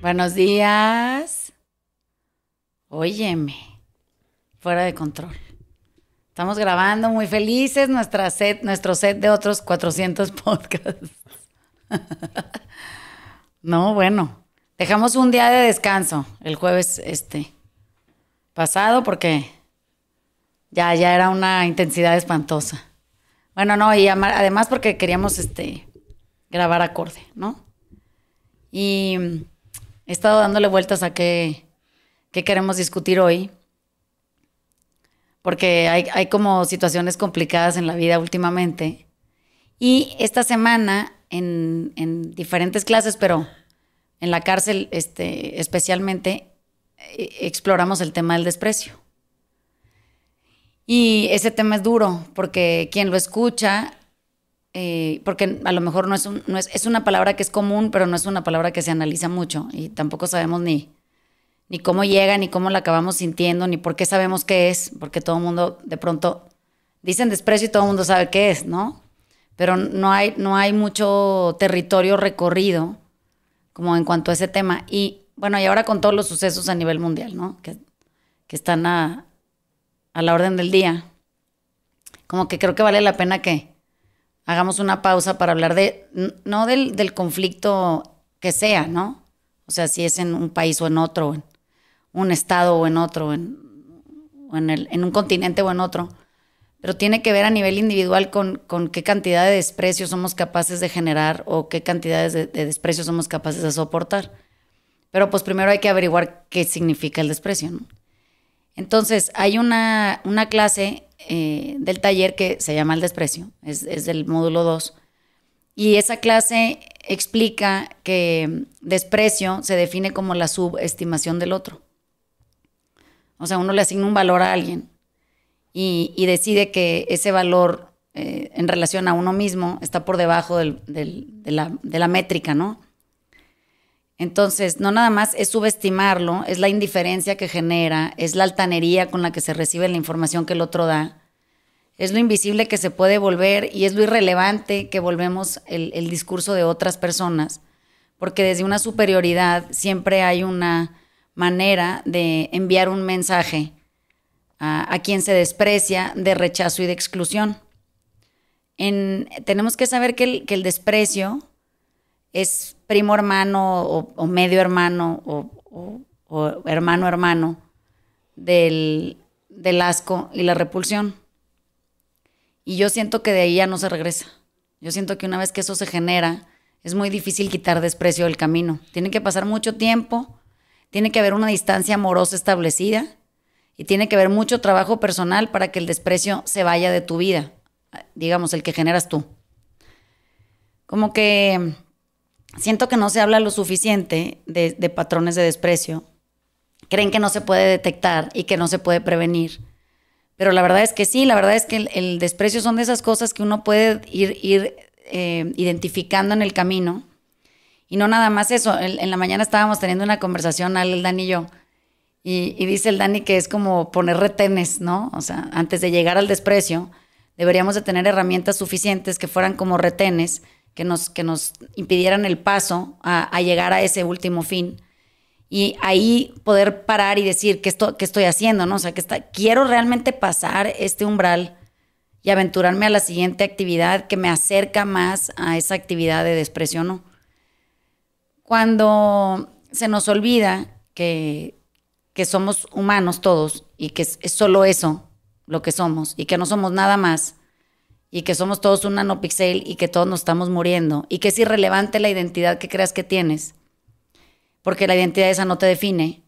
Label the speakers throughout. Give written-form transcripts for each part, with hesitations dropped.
Speaker 1: Buenos días. Óyeme, fuera de control. Estamos grabando muy felices nuestro set de otros 400 podcasts. No, bueno, dejamos un día de descanso el jueves pasado porque ya era una intensidad espantosa. Bueno, no, y además porque queríamos grabar acorde, ¿no? Y he estado dándole vueltas a qué queremos discutir hoy, porque hay como situaciones complicadas en la vida últimamente. Y esta semana, en diferentes clases, pero en la cárcel especialmente, exploramos el tema del desprecio. Y ese tema es duro, porque quien lo escucha, porque a lo mejor es una palabra que es común, pero no es una palabra que se analiza mucho, y tampoco sabemos ni cómo llega, ni cómo la acabamos sintiendo, ni por qué sabemos qué es, porque todo el mundo de pronto dicen desprecio y todo el mundo sabe qué es, ¿no? Pero no hay mucho territorio recorrido como en cuanto a ese tema. Y bueno, y ahora con todos los sucesos a nivel mundial, ¿no? Que están a la orden del día, como que creo que vale la pena que hagamos una pausa para hablar no del conflicto que sea, ¿no? O sea, si es en un país o en otro, en un estado o en otro, o en un continente o en otro, pero tiene que ver a nivel individual con qué cantidad de desprecio somos capaces de generar o qué cantidades de desprecio somos capaces de soportar. Pero pues primero hay que averiguar qué significa el desprecio, ¿no? Entonces, hay una clase del taller que se llama El Desprecio, es del módulo 2, y esa clase explica que desprecio se define como la subestimación del otro. O sea, uno le asigna un valor a alguien y decide que ese valor en relación a uno mismo está por debajo de la métrica, ¿no? Entonces, no nada más es subestimarlo, es la indiferencia que genera, es la altanería con la que se recibe la información que el otro da, es lo invisible que se puede volver y es lo irrelevante que volvemos el discurso de otras personas, porque desde una superioridad siempre hay una manera de enviar un mensaje a quien se desprecia, de rechazo y de exclusión. Tenemos que saber que el desprecio es primo hermano o medio hermano o hermano del asco y la repulsión. Y yo siento que de ahí ya no se regresa. Yo siento que una vez que eso se genera, es muy difícil quitar desprecio del camino. Tiene que pasar mucho tiempo, tiene que haber una distancia amorosa establecida y tiene que haber mucho trabajo personal para que el desprecio se vaya de tu vida, digamos, el que generas tú. Como que siento que no se habla lo suficiente de patrones de desprecio. Creen que no se puede detectar y que no se puede prevenir. Pero la verdad es que sí, la verdad es que el desprecio son de esas cosas que uno puede ir identificando en el camino. Y no nada más eso. En la mañana estábamos teniendo una conversación, el Dani y yo, y dice el Dani que es como poner retenes, ¿no? O sea, antes de llegar al desprecio, deberíamos de tener herramientas suficientes que fueran como retenes, que nos impidieran el paso a llegar a ese último fin. Y ahí poder parar y decir qué estoy haciendo, ¿no? O sea, quiero realmente pasar este umbral y aventurarme a la siguiente actividad que me acerca más a esa actividad de desprecio, ¿no? Cuando se nos olvida que somos humanos todos y que es solo eso lo que somos y que no somos nada más y que somos todos un nanopixel y que todos nos estamos muriendo y que es irrelevante la identidad que creas que tienes, porque la identidad esa no te define,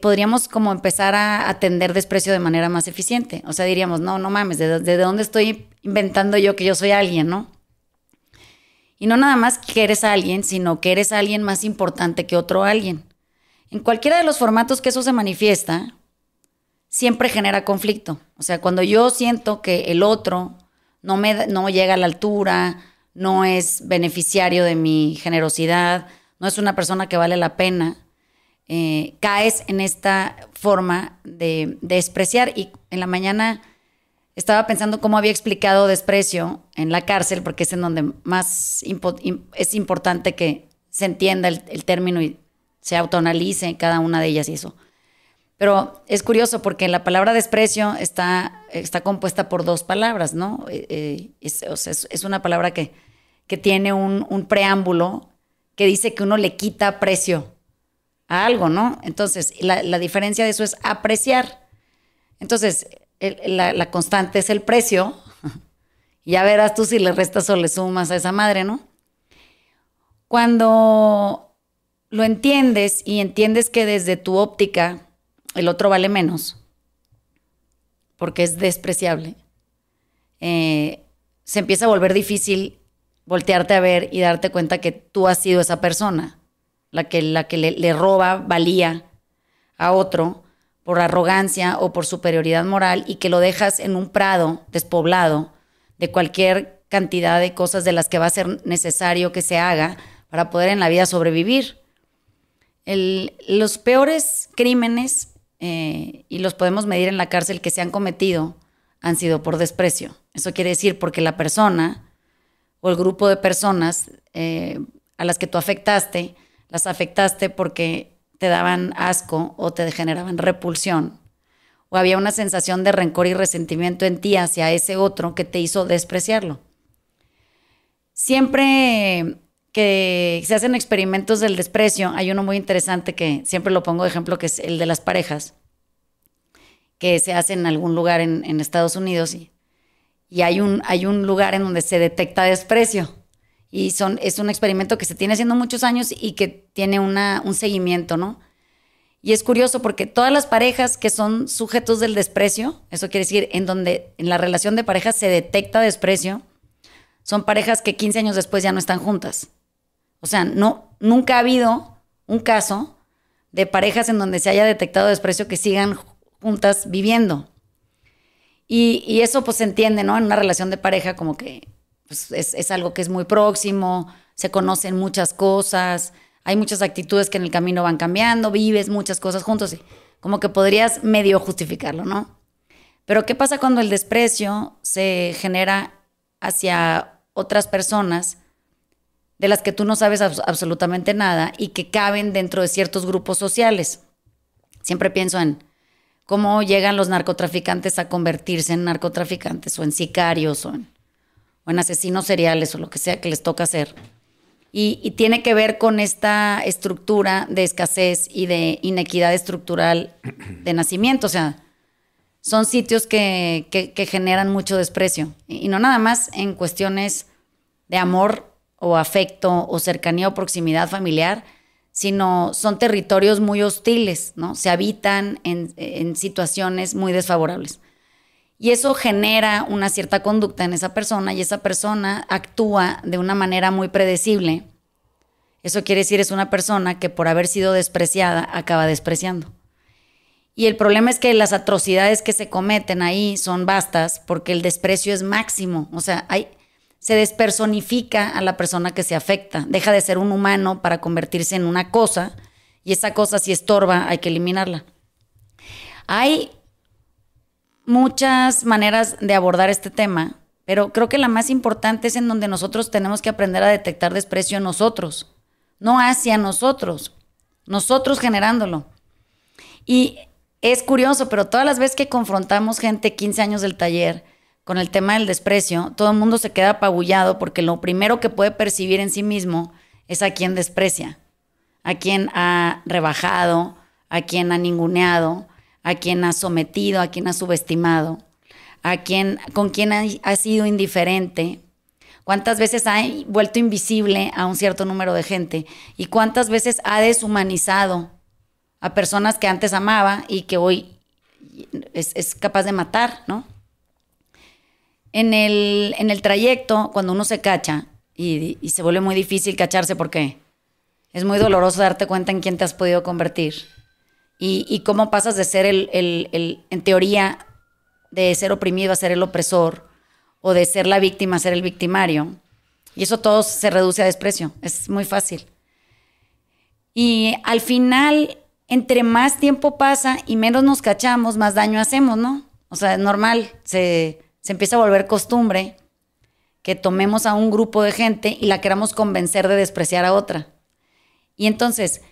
Speaker 1: podríamos como empezar a atender desprecio de manera más eficiente. O sea, diríamos, no mames, ¿de dónde estoy inventando yo que yo soy alguien, no? Y no nada más que eres alguien, sino que eres alguien más importante que otro alguien. En cualquiera de los formatos que eso se manifiesta, siempre genera conflicto. O sea, cuando yo siento que el otro no llega a la altura, no es beneficiario de mi generosidad, no es una persona que vale la pena, caes en esta forma de despreciar. Y en la mañana estaba pensando cómo había explicado desprecio en la cárcel, porque es en donde más es importante que se entienda el término y se autoanalice cada una de ellas y eso. Pero es curioso porque la palabra desprecio está compuesta por dos palabras, ¿no? Es una palabra que tiene un preámbulo que dice que uno le quita precio a algo, ¿no? Entonces, la diferencia de eso es apreciar. Entonces, la constante es el precio. Ya verás tú si le restas o le sumas a esa madre, ¿no? Cuando lo entiendes y entiendes que desde tu óptica el otro vale menos, porque es despreciable, se empieza a volver difícil voltearte a ver y darte cuenta que tú has sido esa persona, la que le roba valía a otro por arrogancia o por superioridad moral y que lo dejas en un prado despoblado de cualquier cantidad de cosas de las que va a ser necesario que se haga para poder en la vida sobrevivir. Los peores crímenes, y los podemos medir en la cárcel, que se han cometido, han sido por desprecio. Eso quiere decir porque la persona o el grupo de personas a las que tú afectaste, las afectaste porque te daban asco o te generaban repulsión, o había una sensación de rencor y resentimiento en ti hacia ese otro que te hizo despreciarlo. Siempre que se hacen experimentos del desprecio, hay uno muy interesante que siempre lo pongo de ejemplo, que es el de las parejas, que se hace en algún lugar en Estados Unidos y hay un lugar en donde se detecta desprecio. Y es un experimento que se tiene haciendo muchos años y que tiene un seguimiento, ¿no? Y es curioso porque todas las parejas que son sujetos del desprecio, eso quiere decir en donde en la relación de pareja se detecta desprecio, son parejas que 15 años después ya no están juntas. O sea, nunca ha habido un caso de parejas en donde se haya detectado desprecio que sigan juntas viviendo. Y eso pues se entiende, ¿no? En una relación de pareja como que pues, es algo que es muy próximo, se conocen muchas cosas, hay muchas actitudes que en el camino van cambiando, vives muchas cosas juntos y como que podrías medio justificarlo, ¿no? Pero ¿qué pasa cuando el desprecio se genera hacia otras personas de las que tú no sabes absolutamente nada y que caben dentro de ciertos grupos sociales? Siempre pienso en cómo llegan los narcotraficantes a convertirse en narcotraficantes o en sicarios o en asesinos seriales o lo que sea que les toca hacer. Y tiene que ver con esta estructura de escasez y de inequidad estructural de nacimiento. O sea, son sitios que generan mucho desprecio. Y no nada más en cuestiones de amor o afecto o cercanía o proximidad familiar, sino son territorios muy hostiles, ¿no? Se habitan en situaciones muy desfavorables. Y eso genera una cierta conducta en esa persona y esa persona actúa de una manera muy predecible. Eso quiere decir es una persona que por haber sido despreciada acaba despreciando. Y el problema es que las atrocidades que se cometen ahí son vastas porque el desprecio es máximo. O sea, se despersonifica a la persona que se afecta. Deja de ser un humano para convertirse en una cosa y esa cosa si estorba hay que eliminarla. Hay muchas maneras de abordar este tema, pero creo que la más importante es en donde nosotros tenemos que aprender a detectar desprecio en nosotros, no hacia nosotros generándolo. Y es curioso, pero todas las veces que confrontamos gente 15 años del taller con el tema del desprecio, todo el mundo se queda apabullado porque lo primero que puede percibir en sí mismo es a quien desprecia, a quien ha rebajado, a quien ha ninguneado, a quien ha sometido, a quien ha subestimado, con quien ha sido indiferente. ¿Cuántas veces ha vuelto invisible a un cierto número de gente? ¿Y cuántas veces ha deshumanizado a personas que antes amaba y que hoy es capaz de matar, ¿no? En el trayecto, cuando uno se cacha, y se vuelve muy difícil cacharse porque es muy doloroso darte cuenta en quién te has podido convertir y cómo pasas de ser en teoría, de ser oprimido a ser el opresor o de ser la víctima a ser el victimario. Y eso todo se reduce a desprecio. Es muy fácil. Y al final, entre más tiempo pasa y menos nos cachamos, más daño hacemos, ¿no? O sea, es normal. Se empieza a volver costumbre que tomemos a un grupo de gente y la queramos convencer de despreciar a otra. Y entonces,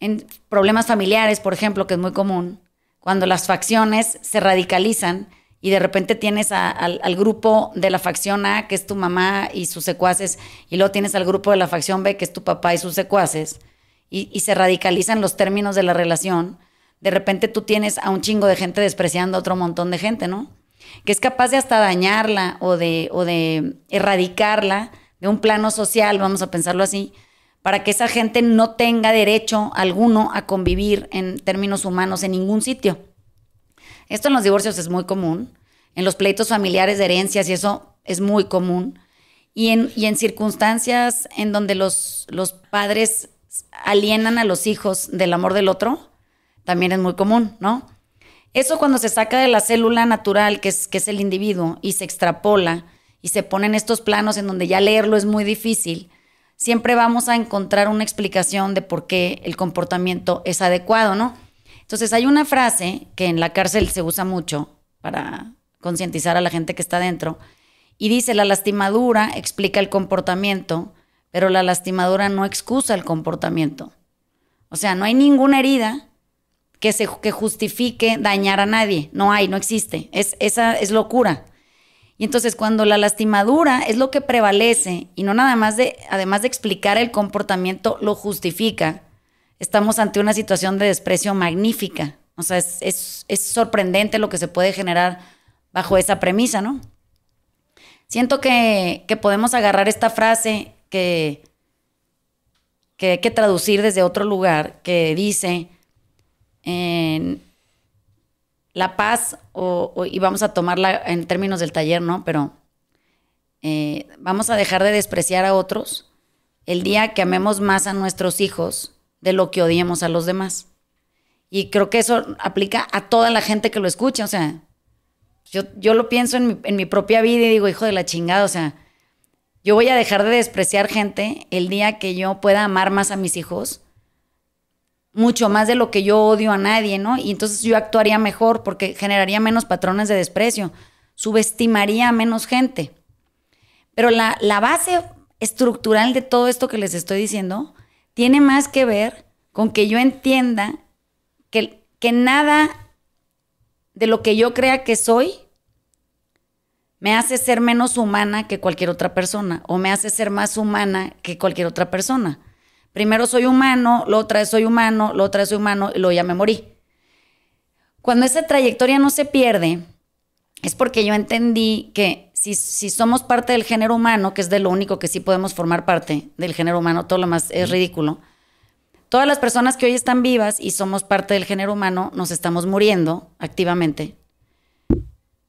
Speaker 1: en problemas familiares, por ejemplo, que es muy común, cuando las facciones se radicalizan y de repente tienes al grupo de la facción A, que es tu mamá y sus secuaces, y luego tienes al grupo de la facción B, que es tu papá y sus secuaces, y se radicalizan los términos de la relación, de repente tú tienes a un chingo de gente despreciando a otro montón de gente, ¿no? Que es capaz de hasta dañarla o de erradicarla de un plano social, vamos a pensarlo así, para que esa gente no tenga derecho alguno a convivir en términos humanos en ningún sitio. Esto en los divorcios es muy común, en los pleitos familiares de herencias y eso es muy común, y en circunstancias en donde los padres alienan a los hijos del amor del otro, también es muy común, ¿no? Eso cuando se saca de la célula natural, que es el individuo, y se extrapola, y se pone en estos planos en donde ya leerlo es muy difícil, siempre vamos a encontrar una explicación de por qué el comportamiento es adecuado, ¿no? Entonces hay una frase que en la cárcel se usa mucho para concientizar a la gente que está dentro, y dice: la lastimadura explica el comportamiento, pero la lastimadura no excusa el comportamiento. O sea, no hay ninguna herida que justifique dañar a nadie. No hay, no existe. Esa es locura. Y entonces cuando la lastimadura es lo que prevalece y no nada más además de explicar el comportamiento, lo justifica, estamos ante una situación de desprecio magnífica. O sea, es sorprendente lo que se puede generar bajo esa premisa, ¿no? Siento que podemos agarrar esta frase que hay que traducir desde otro lugar, que dice la paz, y vamos a tomarla en términos del taller, ¿no? Pero vamos a dejar de despreciar a otros el día que amemos más a nuestros hijos de lo que odiemos a los demás. Y creo que eso aplica a toda la gente que lo escucha. O sea, yo lo pienso en mi propia vida y digo, hijo de la chingada, o sea, yo voy a dejar de despreciar gente el día que yo pueda amar más a mis hijos, mucho más de lo que yo odio a nadie, ¿no? Y entonces yo actuaría mejor porque generaría menos patrones de desprecio, subestimaría a menos gente. Pero la base estructural de todo esto que les estoy diciendo tiene más que ver con que yo entienda que nada de lo que yo crea que soy me hace ser menos humana que cualquier otra persona o me hace ser más humana que cualquier otra persona. Primero soy humano, luego otra vez soy humano, luego otra vez soy humano y luego ya me morí. Cuando esa trayectoria no se pierde, es porque yo entendí que si somos parte del género humano, que es de lo único que sí podemos formar parte del género humano, todo lo más es ridículo. Todas las personas que hoy están vivas y somos parte del género humano, nos estamos muriendo activamente.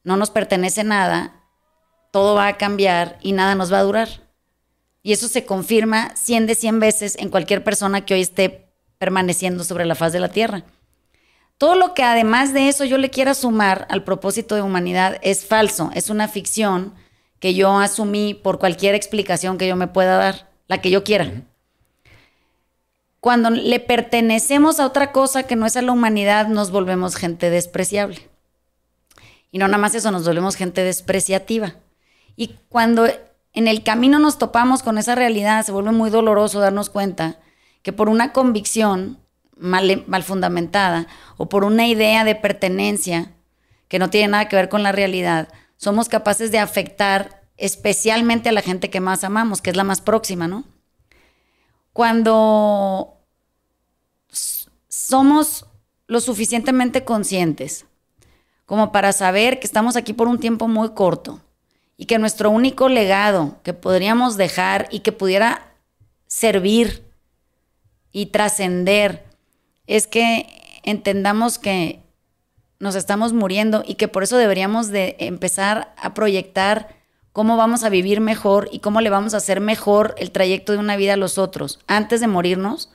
Speaker 1: No nos pertenece nada, todo va a cambiar y nada nos va a durar. Y eso se confirma 100 de 100 veces en cualquier persona que hoy esté permaneciendo sobre la faz de la tierra. Todo lo que además de eso yo le quiera sumar al propósito de humanidad es falso, es una ficción que yo asumí por cualquier explicación que yo me pueda dar, la que yo quiera. Cuando le pertenecemos a otra cosa que no es a la humanidad, nos volvemos gente despreciable. Y no nada más eso, nos volvemos gente despreciativa. Y cuando en el camino nos topamos con esa realidad, se vuelve muy doloroso darnos cuenta que por una convicción mal fundamentada o por una idea de pertenencia que no tiene nada que ver con la realidad, somos capaces de afectar especialmente a la gente que más amamos, que es la más próxima, ¿no? Cuando somos lo suficientemente conscientes como para saber que estamos aquí por un tiempo muy corto y que nuestro único legado que podríamos dejar y que pudiera servir y trascender es que entendamos que nos estamos muriendo y que por eso deberíamos de empezar a proyectar cómo vamos a vivir mejor y cómo le vamos a hacer mejor el trayecto de una vida a los otros antes de morirnos,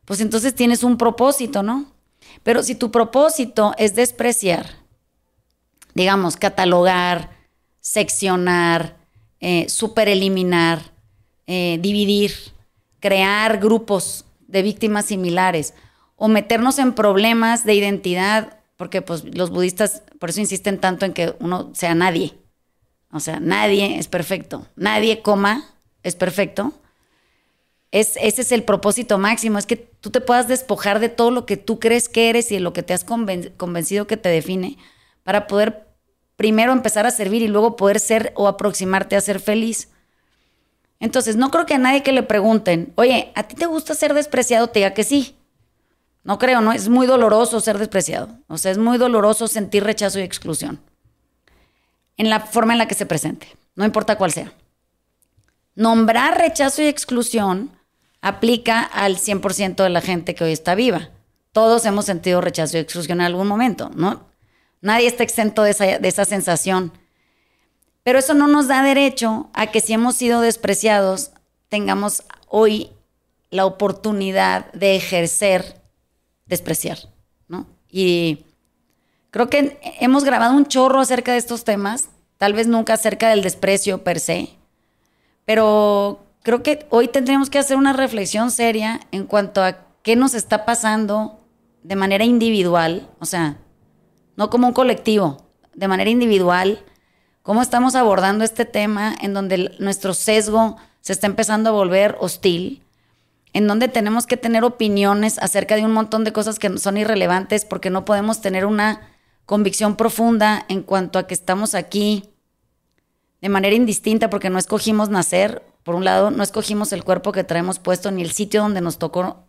Speaker 1: pues entonces tienes un propósito, ¿no? Pero si tu propósito es despreciar, digamos, catalogar, seccionar, supereliminar, dividir, crear grupos de víctimas similares o meternos en problemas de identidad, porque pues los budistas por eso insisten tanto en que uno sea nadie. O sea, nadie es perfecto. Nadie, es perfecto. ese es el propósito máximo, es que tú te puedas despojar de todo lo que tú crees que eres y de lo que te has convencido que te define para poder primero empezar a servir y luego poder ser o aproximarte a ser feliz. Entonces, no creo que a nadie que le pregunten, oye, ¿a ti te gusta ser despreciado? Te diga que sí. No creo, ¿no? Es muy doloroso ser despreciado. O sea, es muy doloroso sentir rechazo y exclusión. En la forma en la que se presente, no importa cuál sea. Nombrar rechazo y exclusión aplica al 100% de la gente que hoy está viva. Todos hemos sentido rechazo y exclusión en algún momento, ¿no? Nadie está exento de esa sensación. Pero eso no nos da derecho a que si hemos sido despreciados, tengamos hoy la oportunidad de ejercer despreciar, ¿no? Y creo que hemos grabado un chorro acerca de estos temas, tal vez nunca acerca del desprecio per se, pero creo que hoy tendríamos que hacer una reflexión seria en cuanto a qué nos está pasando de manera individual, o sea, no como un colectivo, de manera individual, cómo estamos abordando este tema en donde nuestro sesgo se está empezando a volver hostil, en donde tenemos que tener opiniones acerca de un montón de cosas que son irrelevantes porque no podemos tener una convicción profunda en cuanto a que estamos aquí de manera indistinta porque no escogimos nacer, por un lado, no escogimos el cuerpo que traemos puesto ni el sitio donde nos tocó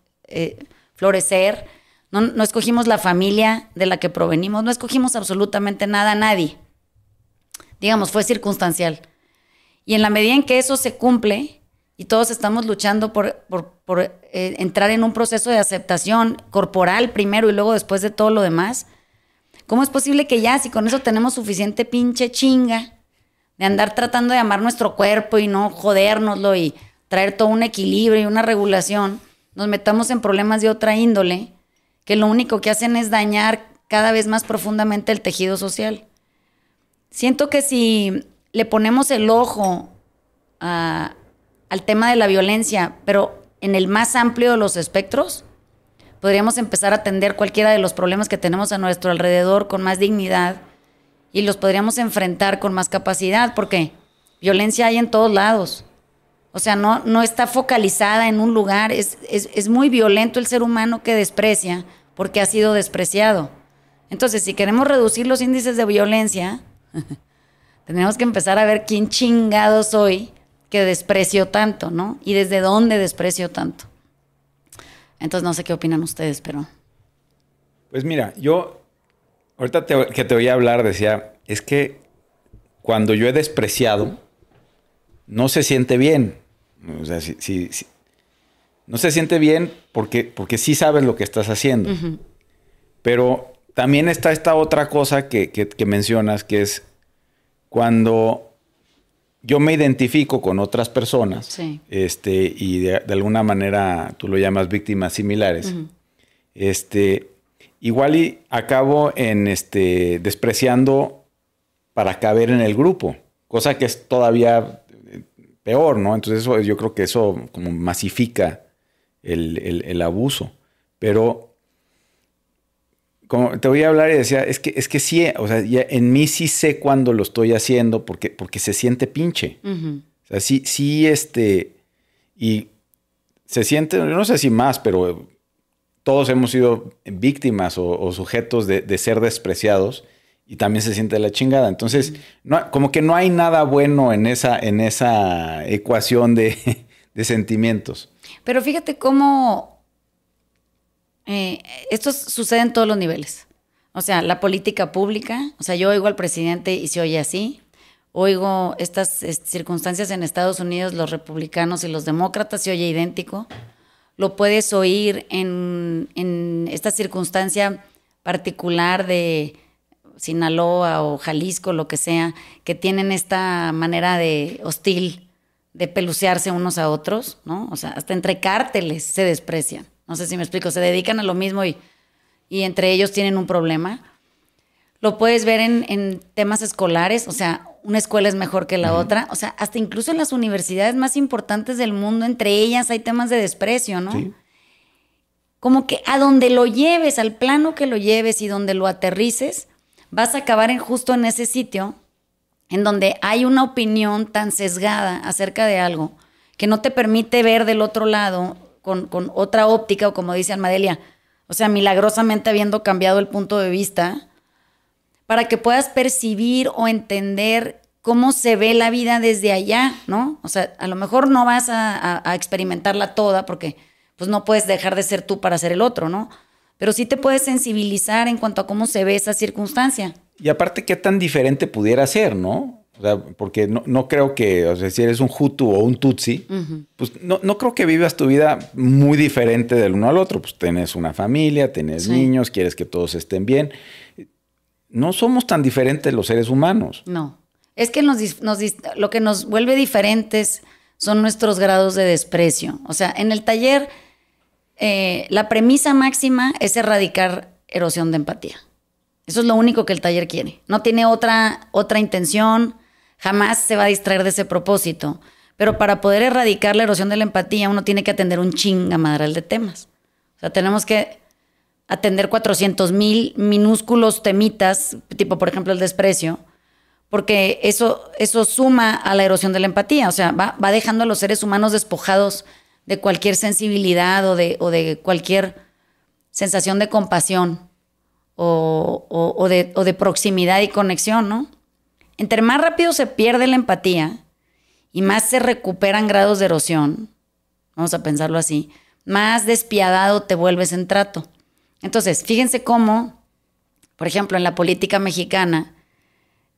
Speaker 1: florecer, no escogimos la familia de la que provenimos, no escogimos absolutamente nada, nadie. Digamos, fue circunstancial. Y en la medida en que eso se cumple y todos estamos luchando por entrar en un proceso de aceptación corporal primero y luego después de todo lo demás, ¿cómo es posible que ya, si con eso tenemos suficiente pinche chinga de andar tratando de amar nuestro cuerpo y no jodérnoslo y traer todo un equilibrio y una regulación, nos metamos en problemas de otra índole que lo único que hacen es dañar cada vez más profundamente el tejido social? Siento que si le ponemos el ojo al tema de la violencia, pero en el más amplio de los espectros, podríamos empezar a atender cualquiera de los problemas que tenemos a nuestro alrededor con más dignidad y los podríamos enfrentar con más capacidad, porque violencia hay en todos lados. O sea, no está focalizada en un lugar. Es muy violento el ser humano que desprecia porque ha sido despreciado. Entonces, si queremos reducir los índices de violencia, tenemos que empezar a ver quién chingado soy que desprecio tanto, ¿no? Y desde dónde desprecio tanto. Entonces, no sé qué opinan ustedes, pero...
Speaker 2: Pues mira, yo ahorita que te oía hablar decía, es que cuando yo he despreciado, no se siente bien. O sea, si no se siente bien porque sí sabes lo que estás haciendo. Uh-huh. Pero también está esta otra cosa que mencionas, que es cuando yo me identifico con otras personas, sí, y de alguna manera tú lo llamas víctimas similares, uh-huh, igual y acabo en despreciando para caber en el grupo, cosa que es todavía peor, ¿no? Entonces yo creo que eso como masifica el abuso. Pero como te voy a hablar y decía, es que sí, o sea, ya en mí sí sé cuándo lo estoy haciendo porque se siente pinche. Uh-huh. O sea, sí, y se siente, no sé si más, pero todos hemos sido víctimas o sujetos de ser despreciados y también se siente la chingada. Entonces, no, como que no hay nada bueno en esa ecuación de sentimientos.
Speaker 1: Pero fíjate cómo esto sucede en todos los niveles. O sea, la política pública, o sea, yo oigo al presidente y se oye así. Oigo estas circunstancias en Estados Unidos, los republicanos y los demócratas, se oye idéntico. Lo puedes oír en esta circunstancia particular de Sinaloa o Jalisco, lo que sea, que tienen esta manera de hostil de pelucearse unos a otros, ¿no? O sea, hasta entre cárteles se desprecian. No sé si me explico, se dedican a lo mismo y entre ellos tienen un problema. Lo puedes ver en temas escolares, o sea, una escuela es mejor que la uh-huh, otra. O sea, hasta incluso en las universidades más importantes del mundo, entre ellas hay temas de desprecio, ¿no? Sí. Como que a donde lo lleves, al plano que lo lleves y donde lo aterrices, vas a acabar justo en ese sitio en donde hay una opinión tan sesgada acerca de algo que no te permite ver del otro lado con otra óptica, o como dice Almadelia, o sea, milagrosamente habiendo cambiado el punto de vista, para que puedas percibir o entender cómo se ve la vida desde allá, ¿no? O sea, a lo mejor no vas a experimentarla toda porque pues no puedes dejar de ser tú para ser el otro, ¿no? Pero sí te puedes sensibilizar en cuanto a cómo se ve esa circunstancia.
Speaker 2: Y aparte, ¿qué tan diferente pudiera ser, no? O sea, porque no creo que, o sea, si eres un Hutu o un Tutsi, pues no creo que vivas tu vida muy diferente del uno al otro. Pues tienes una familia, tienes niños, quieres que todos estén bien. No somos tan diferentes los seres humanos.
Speaker 1: No. Es que lo que nos vuelve diferentes son nuestros grados de desprecio. O sea, en el taller, la premisa máxima es erradicar erosión de empatía. Eso es lo único que el taller quiere. No tiene otra intención, jamás se va a distraer de ese propósito. Pero para poder erradicar la erosión de la empatía, uno tiene que atender un chingamadral de temas. O sea, tenemos que atender 400,000 minúsculos temitas, tipo, por ejemplo, el desprecio, porque eso suma a la erosión de la empatía. O sea, va dejando a los seres humanos despojados de cualquier sensibilidad o de cualquier sensación de compasión o de proximidad y conexión, ¿no? Entre más rápido se pierde la empatía y más se recuperan grados de erosión, vamos a pensarlo así, más despiadado te vuelves en trato. Entonces, fíjense cómo, por ejemplo, en la política mexicana,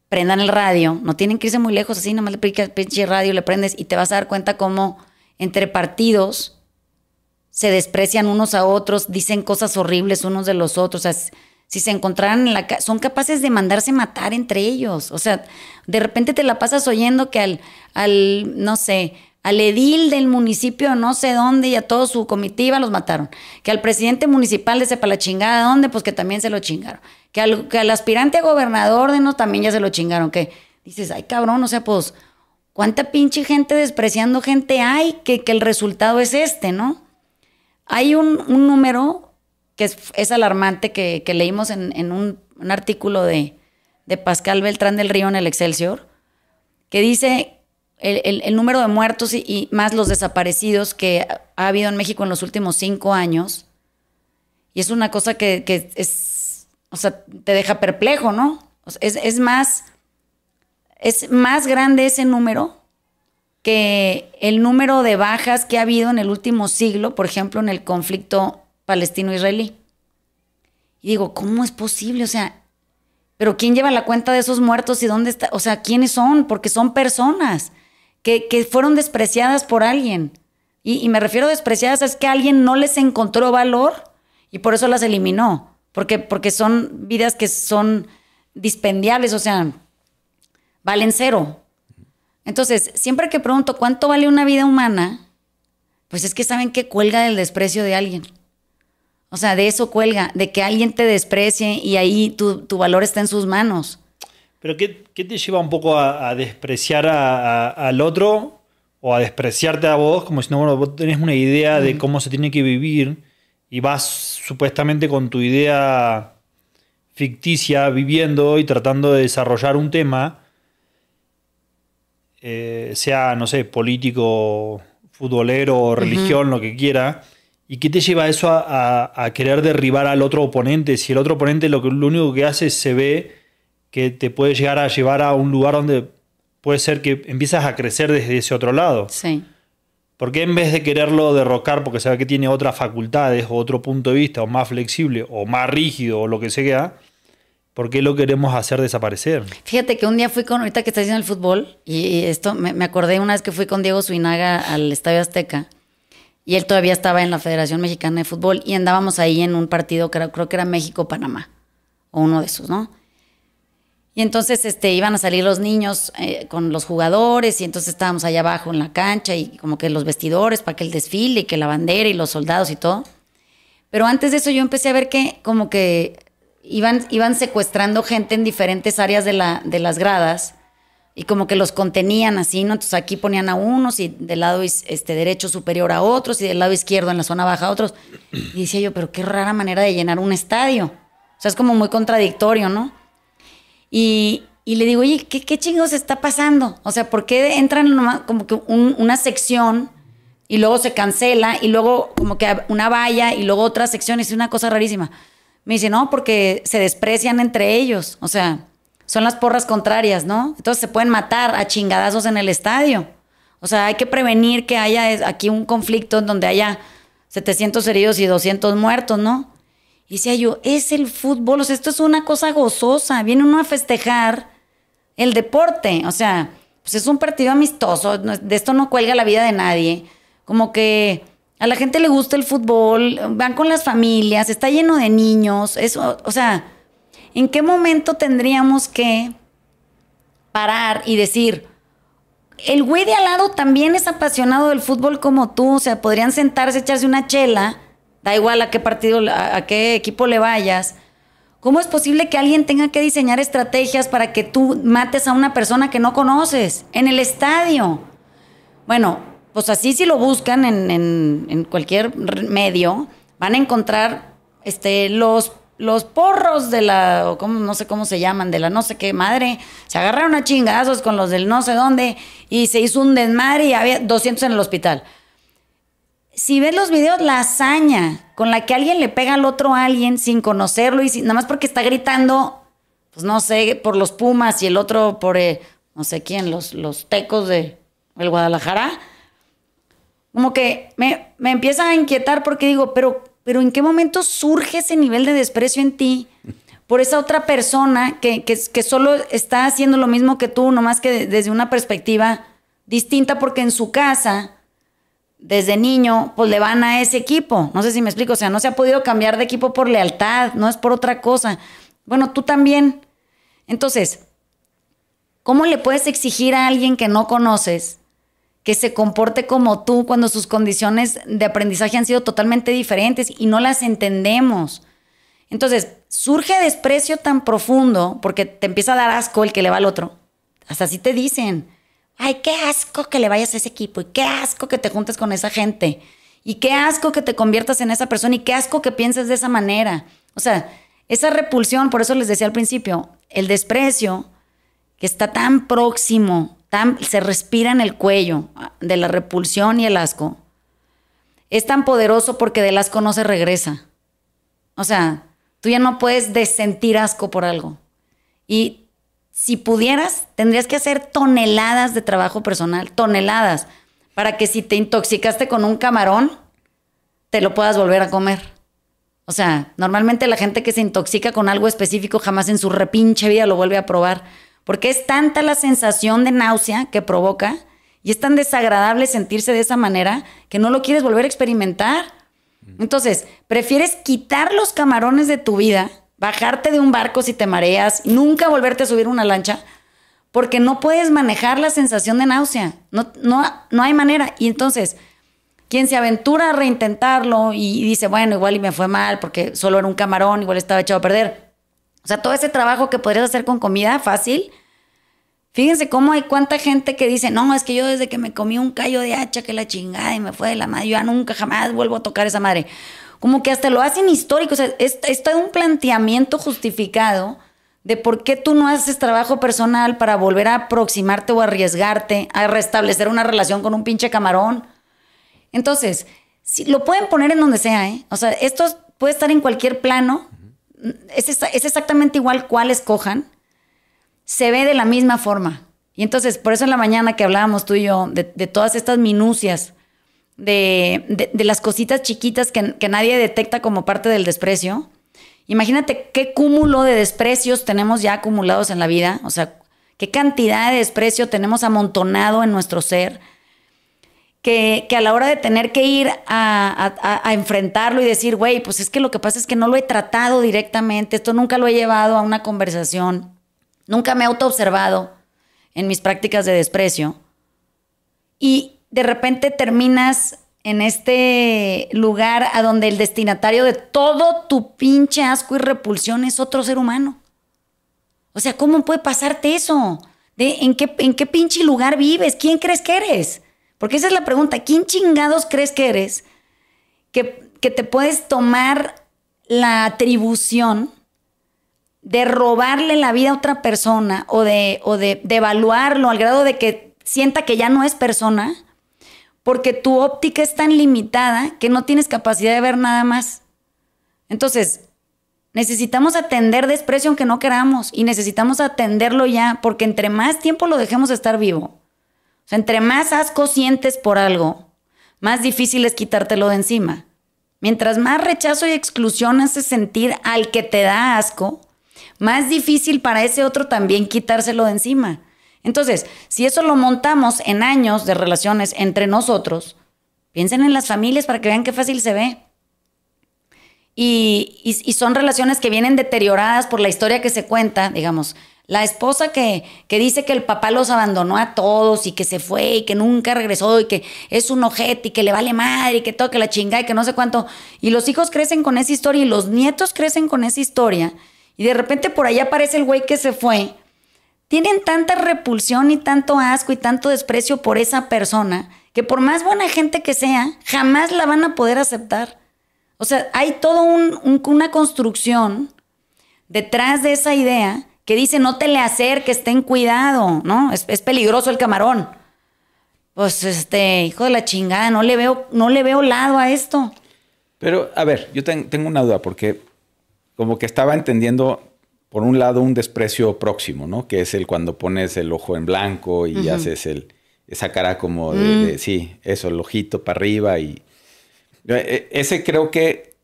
Speaker 1: prendan el radio, no tienen que irse muy lejos, así nomás le picas pinche radio, le prendes y te vas a dar cuenta cómo entre partidos se desprecian unos a otros, dicen cosas horribles unos de los otros. O sea, si se encontraran en la calle, son capaces de mandarse matar entre ellos. O sea, de repente te la pasas oyendo que no sé, al edil del municipio no sé dónde y a toda su comitiva los mataron. Que al presidente municipal de sepa la chingada dónde, pues que también se lo chingaron. Que al aspirante a gobernador de no también ya se lo chingaron. Que dices, ay cabrón, o sea, pues, ¿cuánta pinche gente despreciando gente hay que el resultado es este, ¿no? Hay un número que es alarmante que leímos en un artículo de Pascal Beltrán del Río en el Excelsior, que dice el número de muertos y más los desaparecidos que ha habido en México en los últimos 5 años. Y es una cosa que es, o sea, te deja perplejo, ¿no? O sea, es más grande ese número que el número de bajas que ha habido en el último siglo, por ejemplo, en el conflicto palestino-israelí. Y digo, ¿cómo es posible? O sea, ¿pero quién lleva la cuenta de esos muertos y dónde está? O sea, ¿quiénes son? Porque son personas que fueron despreciadas por alguien. Y me refiero a despreciadas, es que alguien no les encontró valor y por eso las eliminó. Porque son vidas que son dispendiables, o sea, valen 0. Entonces, siempre que pregunto cuánto vale una vida humana, pues es que saben que cuelga del desprecio de alguien. O sea, de eso cuelga, de que alguien te desprecie y ahí tu valor está en sus manos.
Speaker 3: ¿Pero qué te lleva un poco a despreciar al otro o a despreciarte a vos? Como si no, bueno, vos tenés una idea de cómo se tiene que vivir y vas supuestamente con tu idea ficticia viviendo y tratando de desarrollar un tema, sea, no sé, político, futbolero, religión, lo que quiera. ¿Y qué te lleva eso a querer derribar al otro oponente? Si el otro oponente lo único que hace se ve que te puede llegar a llevar a un lugar donde puede ser que empiezas a crecer desde ese otro lado.
Speaker 1: Sí.
Speaker 3: ¿Por qué en vez de quererlo derrocar porque sabe que tiene otras facultades o otro punto de vista o más flexible o más rígido o lo que sea, por qué lo queremos hacer desaparecer?
Speaker 1: Fíjate que un día ahorita que estás diciendo el fútbol, y esto me acordé una vez que fui con Diego Zuinaga al Estadio Azteca, y él todavía estaba en la Federación Mexicana de Fútbol y andábamos ahí en un partido que creo que era México-Panamá, o uno de esos, ¿no? Y entonces iban a salir los niños con los jugadores y entonces estábamos allá abajo en la cancha y como que los vestidores para que el desfile y que la bandera y los soldados y todo. Pero antes de eso yo empecé a ver que como que iban secuestrando gente en diferentes áreas de las gradas y como que los contenían así, ¿no? Entonces aquí ponían a unos y del lado derecho superior a otros y del lado izquierdo en la zona baja a otros. Y decía yo, pero qué rara manera de llenar un estadio. O sea, es como muy contradictorio, ¿no? Y Y le digo, oye, ¿qué chingos está pasando? O sea, ¿por qué entran como que una sección y luego se cancela y luego como que una valla y luego otra sección? Es una cosa rarísima. Me dice, no, porque se desprecian entre ellos. O sea, son las porras contrarias, ¿no? Entonces se pueden matar a chingadazos en el estadio. O sea, hay que prevenir que haya aquí un conflicto en donde haya 700 heridos y 200 muertos, ¿no? Y decía yo, es el fútbol, o sea, esto es una cosa gozosa. Viene uno a festejar el deporte. O sea, pues es un partido amistoso, de esto no cuelga la vida de nadie. Como que a la gente le gusta el fútbol, van con las familias, está lleno de niños. Eso, o sea, ¿en qué momento tendríamos que parar y decir, el güey de al lado también es apasionado del fútbol como tú? O sea, podrían sentarse, echarse una chela, da igual a qué partido, a qué equipo le vayas. ¿Cómo es posible que alguien tenga que diseñar estrategias para que tú mates a una persona que no conoces en el estadio? Bueno, pues así si lo buscan en cualquier medio, van a encontrar los porros de la, o no sé cómo se llaman, de la no sé qué madre. Se agarraron a chingazos con los del no sé dónde y se hizo un desmadre y había 200 en el hospital. Si ves los videos, la hazaña con la que alguien le pega al otro a alguien sin conocerlo y nada más porque está gritando, pues no sé, por los Pumas y el otro por no sé quién, los Tecos de el Guadalajara, como que me empieza a inquietar porque digo, pero ¿en qué momento surge ese nivel de desprecio en ti por esa otra persona que solo está haciendo lo mismo que tú, nomás que desde una perspectiva distinta, porque en su casa, desde niño, pues le van a ese equipo? No sé si me explico. O sea, no se ha podido cambiar de equipo por lealtad, no es por otra cosa. Bueno, tú también. Entonces, ¿cómo le puedes exigir a alguien que no conoces que se comporte como tú cuando sus condiciones de aprendizaje han sido totalmente diferentes y no las entendemos? Entonces, surge desprecio tan profundo porque te empieza a dar asco el que le va al otro. Hasta así te dicen, ay, qué asco que le vayas a ese equipo, y qué asco que te juntes con esa gente, y qué asco que te conviertas en esa persona, y qué asco que pienses de esa manera. O sea, esa repulsión, por eso les decía al principio, el desprecio que está tan próximo, se respira en el cuello de la repulsión y el asco, es tan poderoso porque del asco no se regresa. O sea, tú ya no puedes desentir asco por algo. Y si pudieras, tendrías que hacer toneladas de trabajo personal, toneladas, para que si te intoxicaste con un camarón, te lo puedas volver a comer. O sea, normalmente la gente que se intoxica con algo específico jamás en su repinche vida lo vuelve a probar, porque es tanta la sensación de náusea que provoca y es tan desagradable sentirse de esa manera que no lo quieres volver a experimentar. Entonces, prefieres quitar los camarones de tu vida, bajarte de un barco si te mareas, nunca volverte a subir una lancha, porque no puedes manejar la sensación de náusea. No hay manera. Y entonces, quien se aventura a reintentarlo y dice, bueno, igual y me fue mal porque solo era un camarón, igual estaba echado a perder. O sea, todo ese trabajo que podrías hacer con comida fácil. Fíjense cómo hay cuánta gente que dice, no, es que yo desde que me comí un callo de hacha que la chingada y me fue de la madre, yo ya nunca jamás vuelvo a tocar esa madre. Como que hasta lo hacen histórico. O sea, es todo un planteamiento justificado de por qué tú no haces trabajo personal para volver a aproximarte o arriesgarte a restablecer una relación con un pinche camarón. Entonces, si lo pueden poner en donde sea, ¿eh? O sea, esto puede estar en cualquier plano. Es exactamente igual cuál escojan. Se ve de la misma forma. Y entonces, por eso en la mañana que hablábamos tú y yo de todas estas minucias, de las cositas chiquitas que nadie detecta como parte del desprecio. Imagínate qué cúmulo de desprecios tenemos ya acumulados en la vida. O sea, qué cantidad de desprecio tenemos amontonado en nuestro ser, que a la hora de tener que ir a enfrentarlo y decir, güey, pues es que lo que pasa es que no lo he tratado directamente, esto nunca lo he llevado a una conversación, nunca me he autoobservado en mis prácticas de desprecio. Y de repente terminas en este lugar a donde el destinatario de todo tu pinche asco y repulsión es otro ser humano. O sea, ¿cómo puede pasarte eso? ¿En qué pinche lugar vives? ¿Quién crees que eres? Porque esa es la pregunta. ¿Quién chingados crees que eres que te puedes tomar la atribución de robarle la vida a otra persona o de evaluarlo al grado de que sienta que ya no es persona, porque tu óptica es tan limitada que no tienes capacidad de ver nada más. Entonces, necesitamos atender desprecio aunque no queramos, y necesitamos atenderlo ya, porque entre más tiempo lo dejemos estar vivo, o sea, entre más asco sientes por algo, más difícil es quitártelo de encima. Mientras más rechazo y exclusión haces sentir al que te da asco, más difícil para ese otro también quitárselo de encima. Entonces, si eso lo montamos en años de relaciones entre nosotros, piensen en las familias para que vean qué fácil se ve. Y son relaciones que vienen deterioradas por la historia que se cuenta, digamos. La esposa que dice que el papá los abandonó a todos y que se fue y que nunca regresó y que es un ojete y que le vale madre y que todo, que la chingada y que no sé cuánto. Y los hijos crecen con esa historia y los nietos crecen con esa historia. Y de repente por allá aparece el güey que se fue. Tienen tanta repulsión y tanto asco y tanto desprecio por esa persona que por más buena gente que sea, jamás la van a poder aceptar. O sea, hay toda una construcción detrás de esa idea que dice no te le acerques, ten cuidado, ¿no? Es peligroso el camarón. Pues hijo de la chingada, no le veo lado a esto.
Speaker 2: Pero, a ver, yo tengo una duda porque como que estaba entendiendo, por un lado, un desprecio próximo, ¿no? Que es el cuando pones el ojo en blanco y haces esa cara como sí, eso, el ojito para arriba. Y ese creo que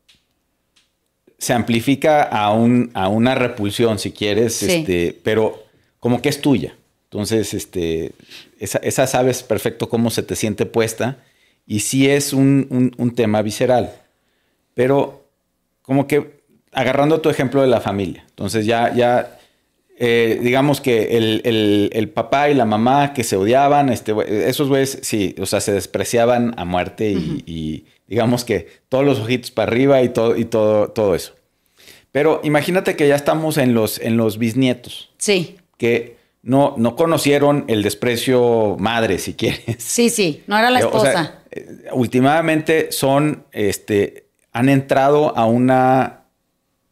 Speaker 2: se amplifica a una repulsión, si quieres, sí. Pero como que es tuya. Entonces, esa sabes perfecto cómo se te siente puesta y sí es un tema visceral. Pero como que agarrando tu ejemplo de la familia. Entonces ya digamos que el papá y la mamá que se odiaban, esos güeyes, sí, o sea, se despreciaban a muerte y digamos que todos los ojitos para arriba y todo eso. Pero imagínate que ya estamos en los bisnietos.
Speaker 1: Sí.
Speaker 2: Que no conocieron el desprecio madre, si quieres.
Speaker 1: Sí, no era la esposa.
Speaker 2: O sea, últimamente han entrado a una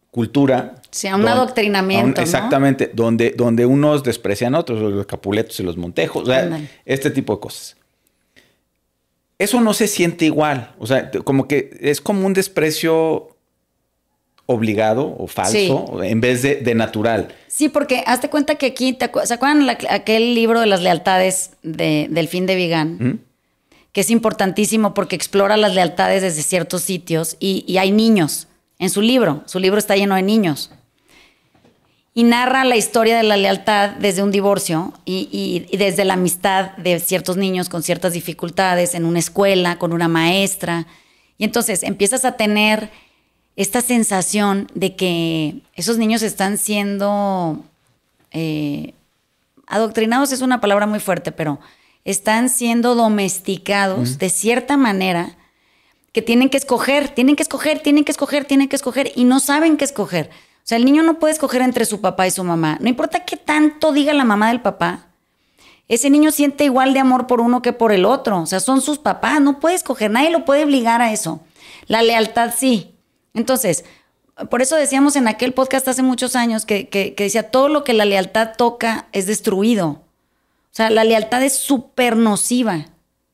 Speaker 2: cultura.
Speaker 1: Sí, a un adoctrinamiento, ¿no?
Speaker 2: Exactamente, donde unos desprecian a otros, los Capuletos y los Montejos, o sea, este tipo de cosas. Eso no se siente igual, o sea, como que es como un desprecio obligado o falso, sí, en vez de natural.
Speaker 1: Sí, porque hazte cuenta que aquí, ¿se acuerdan aquel libro de las lealtades del fin de Vigan? Que es importantísimo porque explora las lealtades desde ciertos sitios y hay niños en su libro. Su libro está lleno de niños. Y narra la historia de la lealtad desde un divorcio y desde la amistad de ciertos niños con ciertas dificultades en una escuela, con una maestra. Y entonces empiezas a tener esta sensación de que esos niños están siendo adoctrinados, es una palabra muy fuerte, pero están siendo domesticados de cierta manera que tienen que escoger y no saben qué escoger. O sea, el niño no puede escoger entre su papá y su mamá. No importa qué tanto diga la mamá del papá, ese niño siente igual de amor por uno que por el otro. O sea, son sus papás, no puede escoger, nadie lo puede obligar a eso. La lealtad sí. Entonces, por eso decíamos en aquel podcast hace muchos años que decía, todo lo que la lealtad toca es destruido. O sea, la lealtad es súper nociva.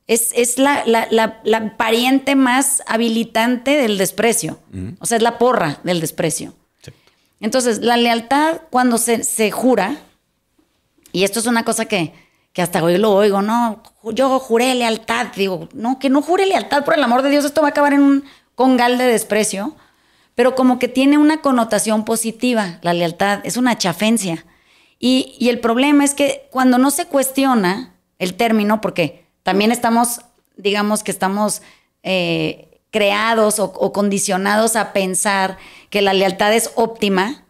Speaker 1: Es la pariente más habilitante del desprecio. O sea, es la porra del desprecio. Sí. Entonces, la lealtad cuando se jura, y esto es una cosa que hasta hoy lo oigo, no, yo juré lealtad. Digo, no, que no jure lealtad, por el amor de Dios, esto va a acabar en un congal de desprecio. Pero como que tiene una connotación positiva, la lealtad, es una chafencia. Y el problema es que cuando no se cuestiona el término, porque también estamos, digamos que estamos creados o condicionados a pensar que la lealtad es óptima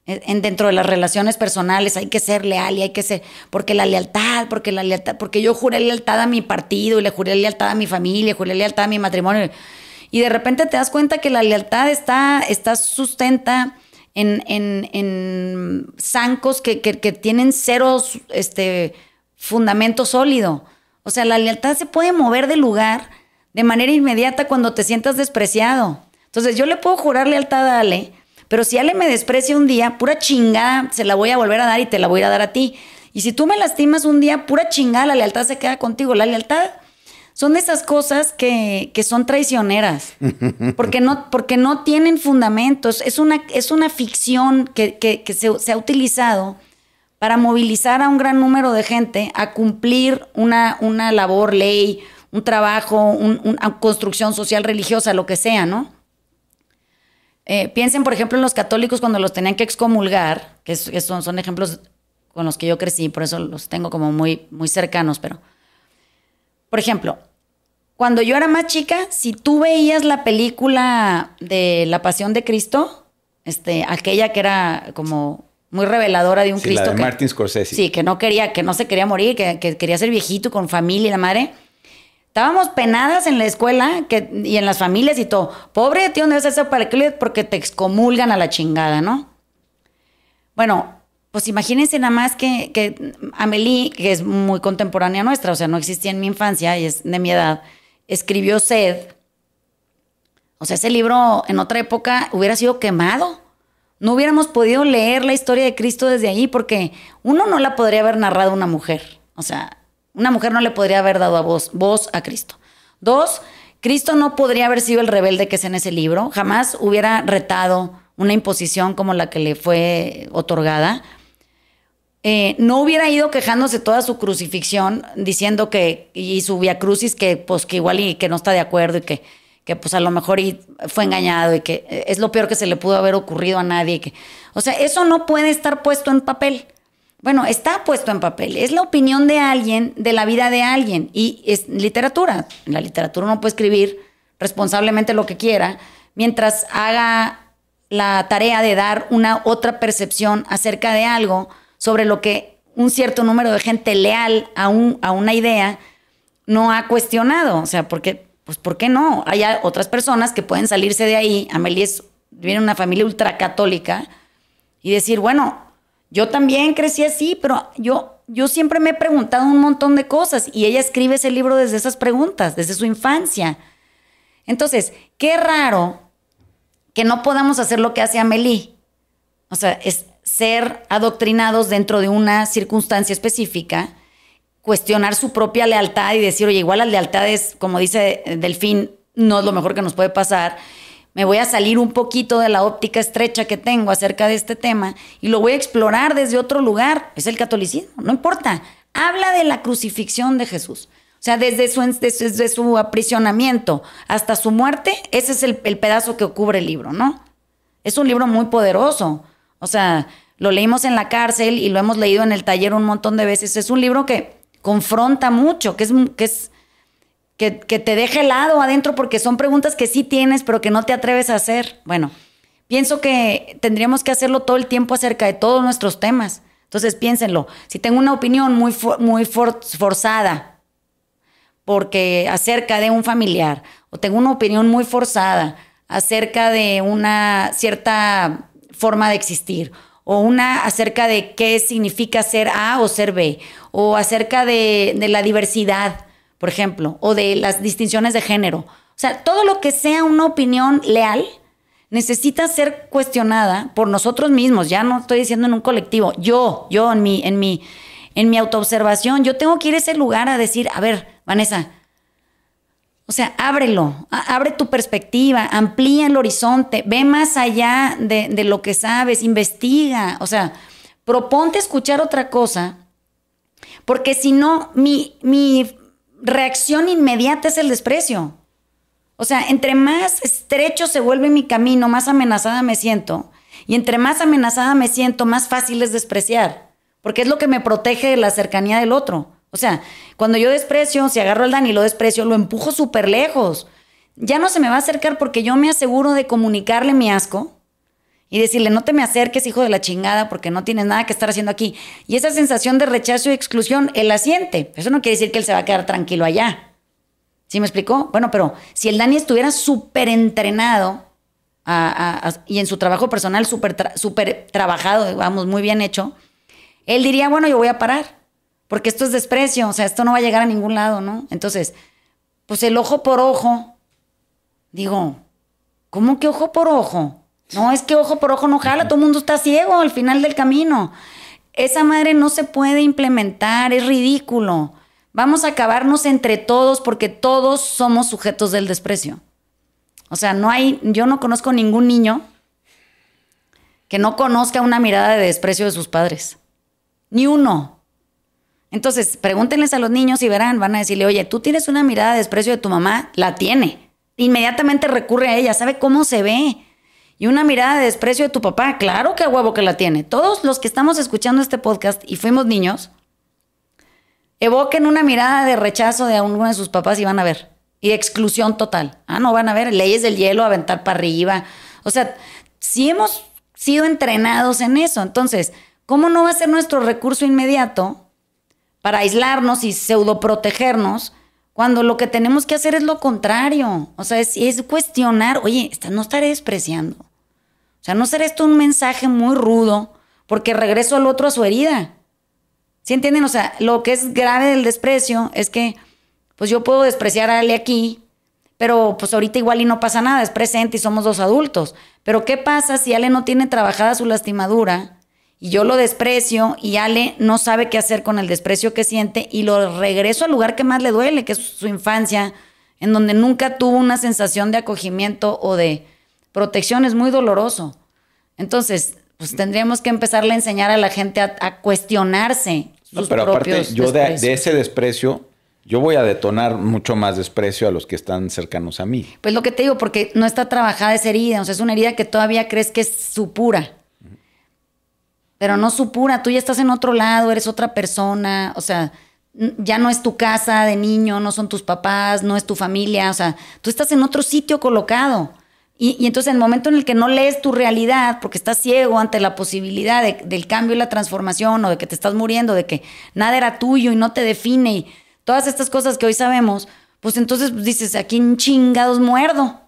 Speaker 1: dentro de las relaciones personales, hay que ser leal y hay que ser, porque yo juré lealtad a mi partido y le juré lealtad a mi familia, juré lealtad a mi matrimonio. Y de repente te das cuenta que la lealtad está sustenta en zancos que tienen cero fundamento sólido. O sea, la lealtad se puede mover de lugar de manera inmediata cuando te sientas despreciado. Entonces, yo le puedo jurar lealtad a Ale, Pero si Ale me desprecia un día, pura chingada se la voy a volver a dar y te la voy a ir a dar a ti. Y si tú me lastimas un día, pura chingada, la lealtad se queda contigo. La lealtad son de esas cosas que son traicioneras, porque no tienen fundamentos. Es una ficción que se ha utilizado para movilizar a un gran número de gente a cumplir una labor, ley, un trabajo, una construcción social, religiosa, lo que sea, ¿no? Piensen, por ejemplo, en los católicos cuando los tenían que excomulgar, que son ejemplos con los que yo crecí, por eso los tengo como muy, muy cercanos, pero... Por ejemplo, cuando yo era más chica, si tú veías la película de La Pasión de Cristo, aquella que era como muy reveladora de un Cristo
Speaker 2: la de
Speaker 1: que...
Speaker 2: Martin Scorsese.
Speaker 1: Sí, que no se quería morir, que quería ser viejito con familia y la madre... Estábamos penadas en la escuela y en las familias y todo. Pobre de ti, ¿dónde vas a hacer para qué? Porque te excomulgan a la chingada, ¿no? Bueno, pues imagínense nada más que Amélie, que es muy contemporánea nuestra, o sea, no existía en mi infancia y es de mi edad, escribió Sed. O sea, ese libro en otra época hubiera sido quemado. No hubiéramos podido leer la historia de Cristo desde ahí porque uno no la podría haber narrado una mujer. O sea... Una mujer no le podría haber dado voz a Cristo. 2, Cristo no podría haber sido el rebelde que es en ese libro. Jamás hubiera retado una imposición como la que le fue otorgada. No hubiera ido quejándose toda su crucifixión, diciendo y su via crucis, que igual y que no está de acuerdo y que pues a lo mejor fue engañado y que es lo peor que se le pudo haber ocurrido a nadie. O sea, eso no puede estar puesto en papel. Bueno, está puesto en papel. Es la opinión de alguien, de la vida de alguien. Y es literatura. En la literatura uno puede escribir responsablemente lo que quiera, mientras haga la tarea de dar una otra percepción acerca de algo sobre lo que un cierto número de gente leal a una idea no ha cuestionado. O sea, ¿por qué no? Hay otras personas que pueden salirse de ahí. Amélie viene de una familia ultracatólica y decir, bueno... Yo también crecí así, pero yo siempre me he preguntado un montón de cosas y ella escribe ese libro desde esas preguntas, desde su infancia. Entonces, qué raro que no podamos hacer lo que hace Amélie. O sea, es ser adoctrinados dentro de una circunstancia específica, cuestionar su propia lealtad y decir, oye, igual las lealtades, como dice Delfín, no es lo mejor que nos puede pasar. Me voy a salir un poquito de la óptica estrecha que tengo acerca de este tema y lo voy a explorar desde otro lugar. Es el catolicismo, no importa. Habla de la crucifixión de Jesús. O sea, desde su aprisionamiento hasta su muerte, ese es el pedazo que cubre el libro, ¿no? Es un libro muy poderoso. O sea, lo leímos en la cárcel y lo hemos leído en el taller un montón de veces. Es un libro que confronta mucho, que te deja helado adentro porque son preguntas que sí tienes, pero que no te atreves a hacer. Bueno, pienso que tendríamos que hacerlo todo el tiempo acerca de todos nuestros temas. Entonces, piénsenlo. Si tengo una opinión muy forzada porque acerca de un familiar, o tengo una opinión muy forzada acerca de una cierta forma de existir, o una acerca de qué significa ser A o ser B, o acerca de la diversidad, por ejemplo, o de las distinciones de género. O sea, todo lo que sea una opinión leal necesita ser cuestionada por nosotros mismos. Ya no estoy diciendo en un colectivo. Yo en mi autoobservación, yo tengo que ir a ese lugar a decir, a ver, Vanessa, o sea, ábrelo, abre tu perspectiva, amplía el horizonte, ve más allá de lo que sabes, investiga. O sea, proponte escuchar otra cosa, porque si no, mi reacción inmediata es el desprecio. O sea, entre más estrecho se vuelve mi camino, más amenazada me siento. Y entre más amenazada me siento, más fácil es despreciar. Porque es lo que me protege de la cercanía del otro. O sea, cuando yo desprecio, si agarro al Dani y lo desprecio, lo empujo súper lejos. Ya no se me va a acercar porque yo me aseguro de comunicarle mi asco y decirle, no te me acerques, hijo de la chingada, porque no tienes nada que estar haciendo aquí. Y esa sensación de rechazo y exclusión, él la siente. Eso no quiere decir que él se va a quedar tranquilo allá. ¿Sí me explicó? Bueno, pero si el Dani estuviera súper entrenado y en su trabajo personal súper trabajado, vamos, muy bien hecho, él diría, bueno, yo voy a parar, porque esto es desprecio, o sea, esto no va a llegar a ningún lado, ¿no? Entonces, pues el ojo por ojo, digo, ¿cómo que ojo por ojo? No, es que ojo por ojo no jala, todo el mundo está ciego al final del camino. Esa madre no se puede implementar, es ridículo. Vamos a acabarnos entre todos porque todos somos sujetos del desprecio. O sea, yo no conozco ningún niño que no conozca una mirada de desprecio de sus padres. Ni uno. Entonces, pregúntenles a los niños y verán, van a decirle, oye, ¿tú tienes una mirada de desprecio de tu mamá? La tiene. Inmediatamente recurre a ella, sabe cómo se ve. Y una mirada de desprecio de tu papá, claro que a huevo que la tiene. Todos los que estamos escuchando este podcast y fuimos niños, evoquen una mirada de rechazo de uno de sus papás y van a ver. Y de exclusión total. No van a ver leyes del hielo, aventar para arriba. O sea, sí hemos sido entrenados en eso. Entonces, ¿cómo no va a ser nuestro recurso inmediato para aislarnos y pseudoprotegernos cuando lo que tenemos que hacer es lo contrario? O sea, es cuestionar, oye, no estaré despreciando. O sea, ¿no será esto un mensaje muy rudo? Porque regreso al otro a su herida. ¿Sí entienden? O sea, lo que es grave del desprecio es que, pues yo puedo despreciar a Ale aquí, pero pues ahorita igual y no pasa nada, es presente y somos dos adultos. Pero ¿qué pasa si Ale no tiene trabajada su lastimadura y yo lo desprecio y Ale no sabe qué hacer con el desprecio que siente y lo regreso al lugar que más le duele, que es su infancia, en donde nunca tuvo una sensación de acogimiento o de protección? Es muy doloroso. Entonces, pues tendríamos que empezarle a enseñar a la gente a cuestionarse sus
Speaker 2: pero
Speaker 1: propios
Speaker 2: aparte, yo de
Speaker 1: desprecios.
Speaker 2: ese desprecio, yo voy a detonar mucho más desprecio a los que están cercanos a mí.
Speaker 1: Pues lo que te digo, porque no está trabajada esa herida. O sea, es una herida que todavía crees que es supura. Pero no supura. Tú ya estás en otro lado, eres otra persona. O sea, ya no es tu casa de niño, no son tus papás, no es tu familia. O sea, tú estás en otro sitio colocado. Y entonces en el momento en el que no lees tu realidad, porque estás ciego ante la posibilidad del cambio y la transformación, o de que te estás muriendo, de que nada era tuyo y no te define, y todas estas cosas que hoy sabemos, pues entonces dices, ¿a quién chingados muerdo?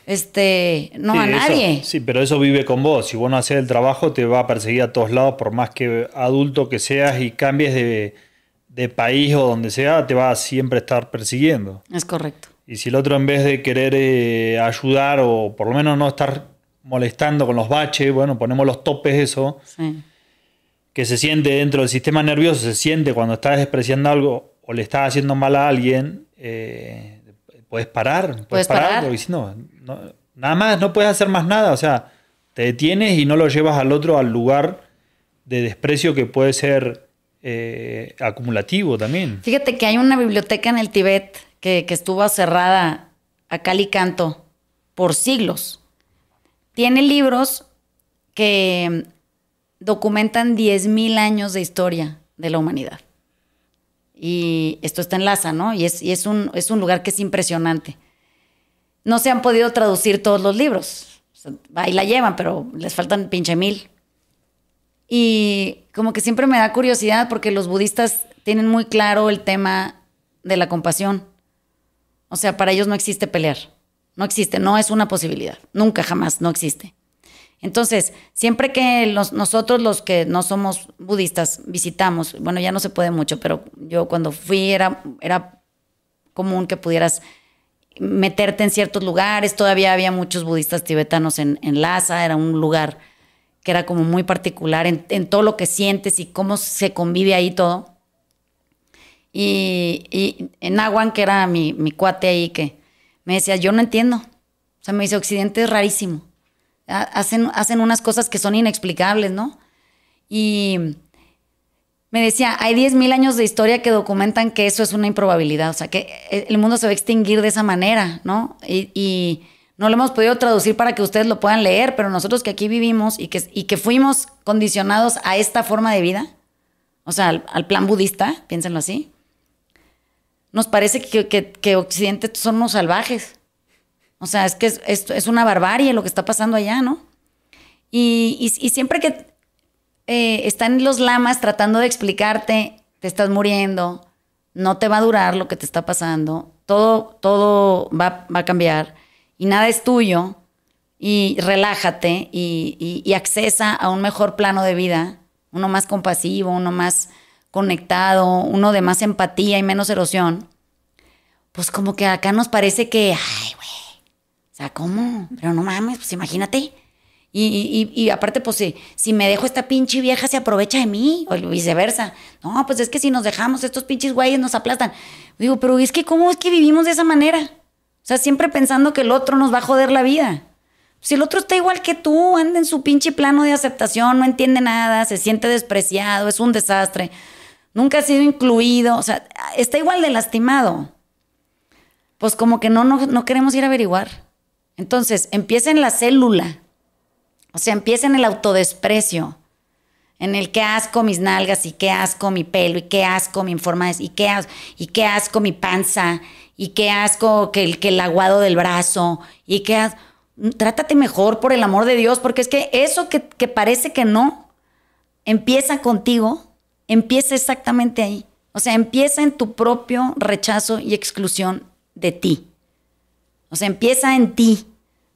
Speaker 1: No,
Speaker 3: Sí,
Speaker 1: a nadie.
Speaker 3: Sí, pero eso vive con vos. Si vos no haces el trabajo, te va a perseguir a todos lados, por más que adulto que seas y cambies de país o donde sea, te va a siempre estar persiguiendo.
Speaker 1: Es correcto.
Speaker 3: Y si el otro, en vez de querer ayudar o por lo menos no estar molestando con los baches, bueno, ponemos los topes, eso,
Speaker 1: Sí.
Speaker 3: que se siente dentro del sistema nervioso, se siente cuando estás despreciando algo o le estás haciendo mal a alguien, puedes parar.
Speaker 1: Puedes parar.
Speaker 3: Porque si no, nada más, no puedes hacer más nada. O sea, te detienes y no lo llevas al otro al lugar de desprecio que puede ser acumulativo también.
Speaker 1: Fíjate que hay una biblioteca en el Tíbet que estuvo cerrada a cal y canto por siglos. Tiene libros que documentan 10,000 años de historia de la humanidad. Y esto está en Lhasa, ¿no? Y es un lugar que es impresionante. No se han podido traducir todos los libros. O sea, ahí la llevan, pero les faltan pinche 1,000. Y como que siempre me da curiosidad porque los budistas tienen muy claro el tema de la compasión. O sea, para ellos no existe pelear. No existe, no es una posibilidad. Nunca, jamás, no existe. Entonces, siempre que nosotros los que no somos budistas visitamos, bueno, ya no se puede mucho, pero yo cuando fui era común que pudieras meterte en ciertos lugares. Todavía había muchos budistas tibetanos en Lhasa, era un lugar que era como muy particular en todo lo que sientes y cómo se convive ahí todo. Y en Nahuan, que era mi cuate ahí, que me decía, yo no entiendo. O sea, me dice, Occidente es rarísimo. Hacen unas cosas que son inexplicables, ¿no? Y me decía, hay 10,000 años de historia que documentan que eso es una improbabilidad. O sea, que el mundo se va a extinguir de esa manera, ¿no? Y no lo hemos podido traducir para que ustedes lo puedan leer, pero nosotros que aquí vivimos y que fuimos condicionados a esta forma de vida, o sea, al plan budista, piénsenlo así, nos parece que Occidente son unos salvajes. O sea, es que es una barbarie lo que está pasando allá, ¿no? Y siempre que están los lamas tratando de explicarte, te estás muriendo, no te va a durar lo que te está pasando, todo va a cambiar y nada es tuyo, y relájate y accesa a un mejor plano de vida, uno más compasivo, uno más conectado, uno de más empatía y menos erosión. Pues como que acá nos parece que, ay, güey, o sea, ¿cómo? Pero no mames, pues imagínate, Y aparte, pues si me dejo esta pinche vieja se aprovecha de mí, o viceversa. No, pues es que si nos dejamos, estos pinches güeyes nos aplastan. Digo, pero es que ¿cómo es que vivimos de esa manera? O sea, siempre pensando que el otro nos va a joder la vida. Si el otro está igual que tú, anda en su pinche plano de aceptación, no entiende nada, se siente despreciado, es un desastre, nunca ha sido incluido, o sea, está igual de lastimado. Pues como que no queremos ir a averiguar. Entonces, empieza en la célula. O sea, empieza en el autodesprecio, en el qué asco mis nalgas, y qué asco mi pelo, y qué asco mi forma de... y qué asco mi panza, y qué asco que el aguado del brazo, y qué asco... Trátate mejor, por el amor de Dios, porque es que eso que parece que no, empieza contigo, empieza exactamente ahí. O sea, empieza en tu propio rechazo y exclusión de ti. O sea, empieza en ti.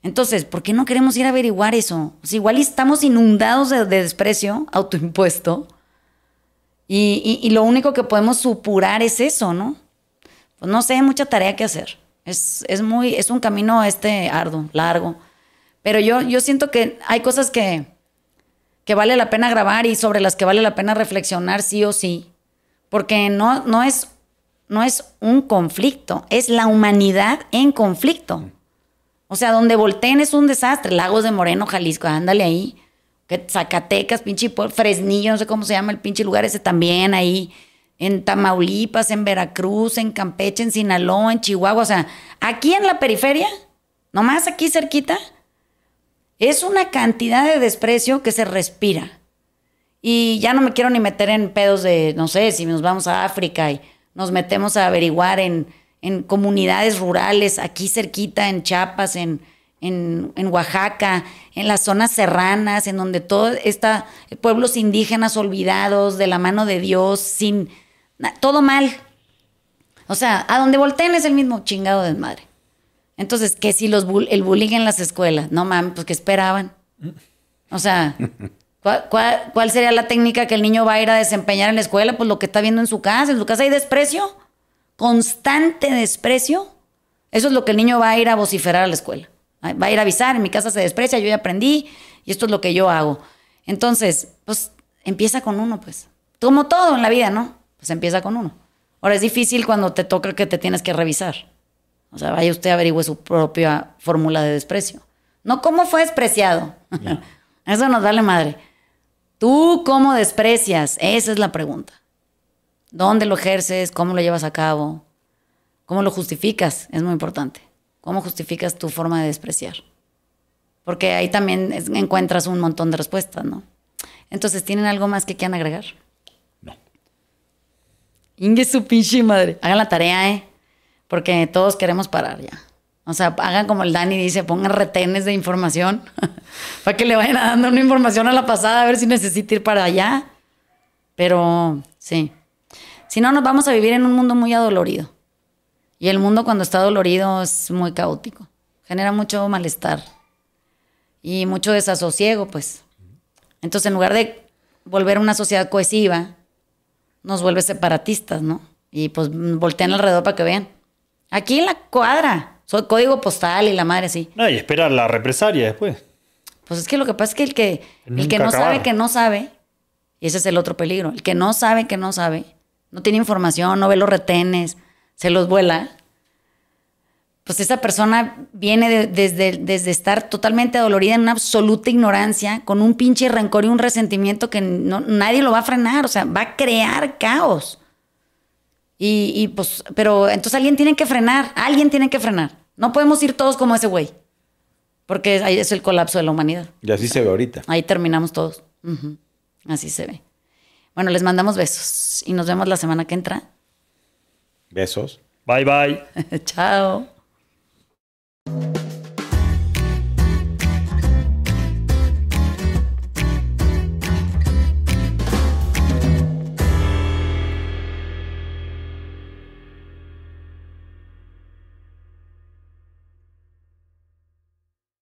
Speaker 1: Entonces, ¿por qué no queremos ir a averiguar eso? O sea, igual estamos inundados de desprecio autoimpuesto y lo único que podemos supurar es eso, ¿no? Pues no sé, hay mucha tarea que hacer. Es un camino arduo, largo. Pero yo siento que hay cosas que vale la pena grabar y sobre las que vale la pena reflexionar sí o sí. Porque no es un conflicto, es la humanidad en conflicto. O sea, donde volteen es un desastre. Lagos de Moreno, Jalisco, ándale ahí. Zacatecas, pinche Fresnillo, no sé cómo se llama el pinche lugar ese también ahí. En Tamaulipas, en Veracruz, en Campeche, en Sinaloa, en Chihuahua. O sea, aquí en la periferia, nomás aquí cerquita, es una cantidad de desprecio que se respira. Y ya no me quiero ni meter en pedos de, no sé, si nos vamos a África y nos metemos a averiguar en comunidades rurales, aquí cerquita, en Chiapas, en Oaxaca, en las zonas serranas, en donde todo está, pueblos indígenas olvidados, de la mano de Dios, todo mal. O sea, a donde volteen es el mismo chingado desmadre. Entonces, que si el bullying en las escuelas, no mames, pues ¿qué esperaban? O sea, ¿cuál sería la técnica que el niño va a ir a desempeñar en la escuela? Pues lo que está viendo en su casa. En su casa hay desprecio, constante desprecio. Eso es lo que el niño va a ir a vociferar a la escuela. Va a ir a avisar, en mi casa se desprecia, yo ya aprendí y esto es lo que yo hago. Entonces, pues empieza con uno, pues. Como todo en la vida, ¿no? Pues empieza con uno. Ahora, es difícil cuando te toca que te tienes que revisar. O sea, vaya usted averigüe su propia fórmula de desprecio. No cómo fue despreciado. Yeah. Eso nos vale madre. ¿Tú cómo desprecias? Esa es la pregunta. ¿Dónde lo ejerces? ¿Cómo lo llevas a cabo? ¿Cómo lo justificas? Es muy importante. ¿Cómo justificas tu forma de despreciar? Porque ahí también encuentras un montón de respuestas, ¿no? Entonces, ¿tienen algo más que quieran agregar?
Speaker 2: No.
Speaker 1: Ingue su pinche madre. Hagan la tarea, porque todos queremos parar ya. O sea, hagan como el Dani dice, pongan retenes de información para que le vayan dando una información a la pasada a ver si necesita ir para allá. Pero sí. Si no, nos vamos a vivir en un mundo muy adolorido. Y el mundo cuando está dolorido es muy caótico. Genera mucho malestar y mucho desasosiego, pues. Entonces, en lugar de volver a una sociedad cohesiva, nos vuelve separatistas, ¿no? Y pues voltean alrededor para que vean. Aquí en la cuadra, soy código postal y la madre así.
Speaker 3: No, y esperar la represalia después.
Speaker 1: Pues es que lo que pasa es que el que no sabe que no sabe, y ese es el otro peligro, el que no sabe que no sabe, no tiene información, no ve los retenes, se los vuela, pues esa persona viene desde estar totalmente adolorida en una absoluta ignorancia, con un pinche rencor y un resentimiento que nadie lo va a frenar, o sea, va a crear caos. Y pues, pero entonces alguien tiene que frenar. No podemos ir todos como ese güey, porque ahí es el colapso de la humanidad.
Speaker 2: Y así se ve ahorita.
Speaker 1: Ahí terminamos todos. Uh-huh. Así se ve. Bueno, les mandamos besos y nos vemos la semana que entra.
Speaker 2: Besos.
Speaker 3: Bye, bye.
Speaker 1: Chao.